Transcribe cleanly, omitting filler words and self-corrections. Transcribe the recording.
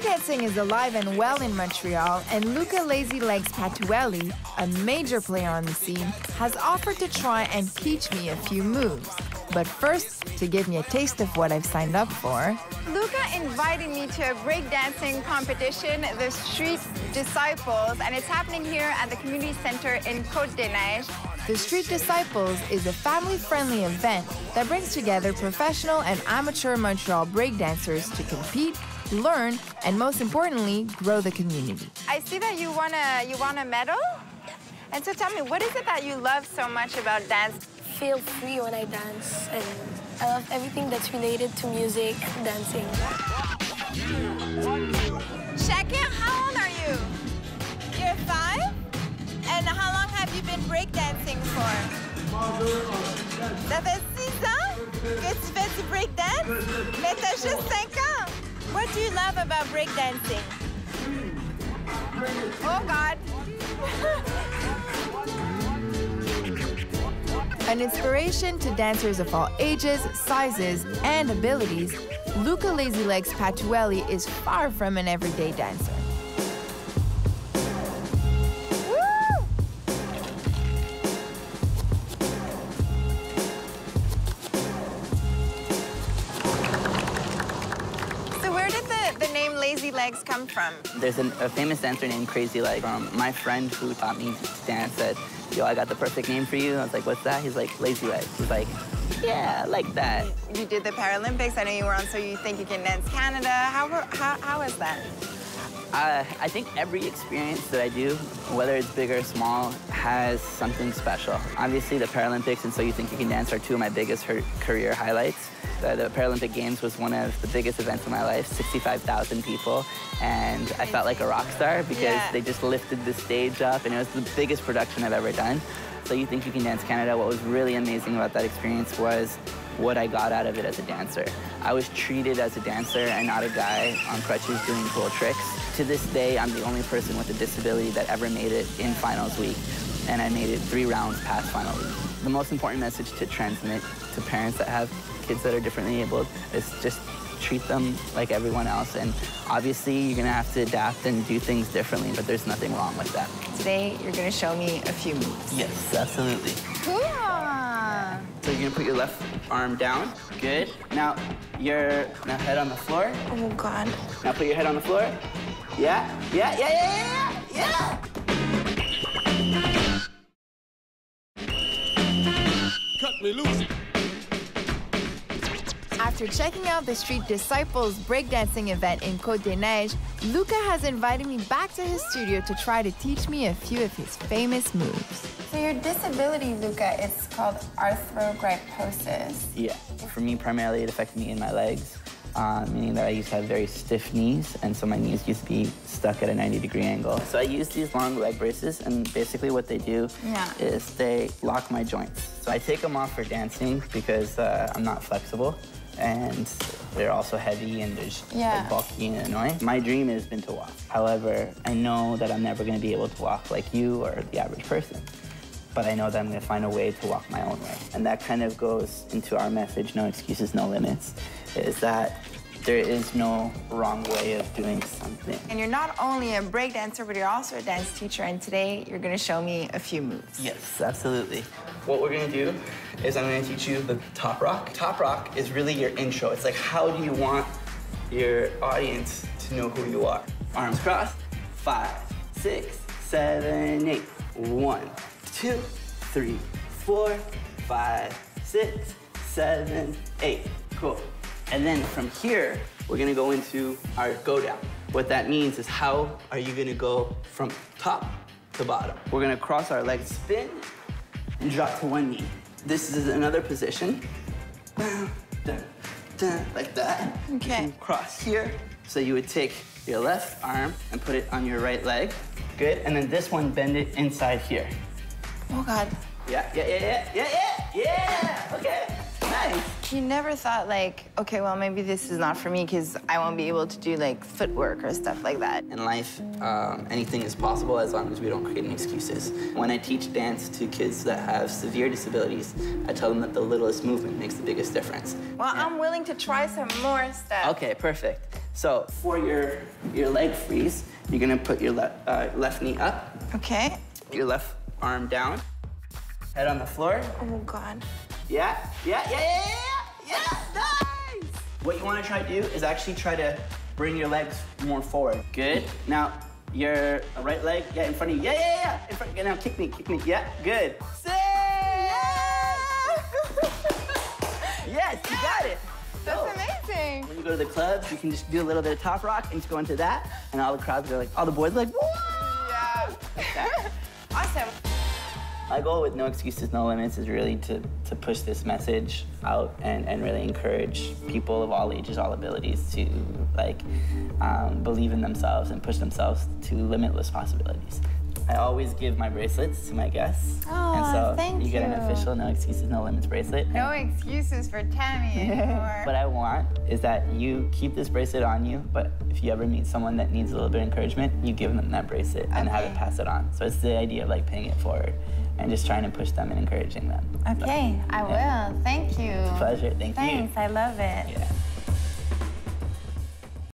Breakdancing is alive and well in Montreal, and Luca Lazy Legs Patuelli, a major player on the scene, has offered to try and teach me a few moves. But first, to give me a taste of what I've signed up for, Luca invited me to a breakdancing competition, the Street Disciples, and it's happening here at the community center in Côte-des-Neiges. The Street Disciples is a family-friendly event that brings together professional and amateur Montreal breakdancers to compete, learn, and most importantly, grow the community. I see that you won a medal? And so tell me, what is it that you love so much about dance? Feel free when I dance, and I love everything that's related to music, dancing. Shakir, how old are you? You're 5? And how long have you been breakdancing for? Ça fait 6 ans que tu fais du breakdance? Mais t'as juste 5 ans. What do you love about breakdancing? Oh, God. An inspiration to dancers of all ages, sizes, and abilities, Luca Lazy Legs Patuelli is far from an everyday dancer. So where did the name Lazy Legs come from? There's a famous dancer named Crazy Leg. My friend who taught me to dance said, "Yo, I got the perfect name for you." I was like, "What's that?" He's like, "Lazy Legs." He's like, "Yeah, I like that." You did the Paralympics. I know you were on So You Think You Can Dance Canada. How is that? I think every experience that I do, whether it's big or small, has something special. Obviously, the Paralympics and So You Think You Can Dance are two of my biggest career highlights. The Paralympic Games was one of the biggest events of my life, 65,000 people, and I felt like a rock star because they just lifted the stage up, and it was the biggest production I've ever done. So You Think You Can Dance Canada, what was really amazing about that experience was what I got out of it as a dancer. I was treated as a dancer and not a guy on crutches doing cool tricks. To this day, I'm the only person with a disability that ever made it in finals week, and I made it 3 rounds past final week. The most important message to transmit to parents that have kids that are differently abled is just treat them like everyone else. And obviously, you're gonna have to adapt and do things differently, but there's nothing wrong with that. Today, you're gonna show me a few moves. Yes, absolutely. Cool. So you're gonna put your left arm down. Good. Now head on the floor. Oh, God. Now put your head on the floor. Yeah. Cut me loose. After checking out the Street Disciples breakdancing event in Côte-des-Neiges, Luca has invited me back to his studio to try to teach me a few of his famous moves. So your disability, Luca, it's called Arthrogryposis. Yeah. For me, primarily, it affected me in my legs, meaning that I used to have very stiff knees, and so my knees used to be stuck at a 90-degree angle. So I use these long leg braces, and basically what they do is they lock my joints. So I take them off for dancing because I'm not flexible, and they're also heavy and they're just like, bulky and annoying. My dream has been to walk. However, I know that I'm never going to be able to walk like you or the average person. But I know that I'm going to find a way to walk my own way. And that kind of goes into our message, no excuses, no limits, is that there is no wrong way of doing something. And you're not only a break dancer, but you're also a dance teacher, and today you're gonna show me a few moves. Yes, absolutely. What we're gonna do is I'm gonna teach you the top rock. Top rock is really your intro. It's like, how do you want your audience to know who you are? Arms crossed, 5, 6, 7, 8. 1, 2, 3, 4, 5, 6, 7, 8. Cool. And then from here, we're gonna go into our go down. What that means is how are you gonna go from top to bottom? We're gonna cross our legs, spin, and drop to one knee. This is another position. Dun, dun, like that. Okay. And cross here. So you would take your left arm and put it on your right leg. Good. And then this one, bend it inside here. Oh, God. Yeah. Okay. Nice. You never thought, like, okay, well, maybe this is not for me because I won't be able to do, like, footwork or stuff like that. In life, anything is possible as long as we don't create any excuses. When I teach dance to kids that have severe disabilities, I tell them that the littlest movement makes the biggest difference. Well, I'm willing to try some more stuff. Okay, perfect. So for your leg freeze, you're gonna put your left knee up, Okay. your left arm down, head on the floor. Oh, God. Yeah, nice! What you wanna try to do is actually try to bring your legs more forward. Good. Now, your right leg, in front of you. Yeah. In front. Now kick me. Yeah, good. Sick! Yes, you got it. That's So, amazing. when you go to the clubs, you can just do a little bit of top rock and just go into that, and all the crowds are like, all the boys are like, whoa! Yeah. Like that. Awesome. My goal with No Excuses, No Limits is really to push this message out and really encourage people of all ages, all abilities to believe in themselves and push themselves to limitless possibilities. I always give my bracelets to my guests. Oh, and so thank you get an you. official No Excuses, No Limits bracelet. No excuses for Tammy anymore. What I want is that you keep this bracelet on you, but if you ever meet someone that needs a little bit of encouragement, you give them that bracelet and have it pass it on. So it's the idea of like paying it forward and just trying to push them and encouraging them. Okay, I will. Thank you. Pleasure, thank you. Thanks, I love it. Yeah.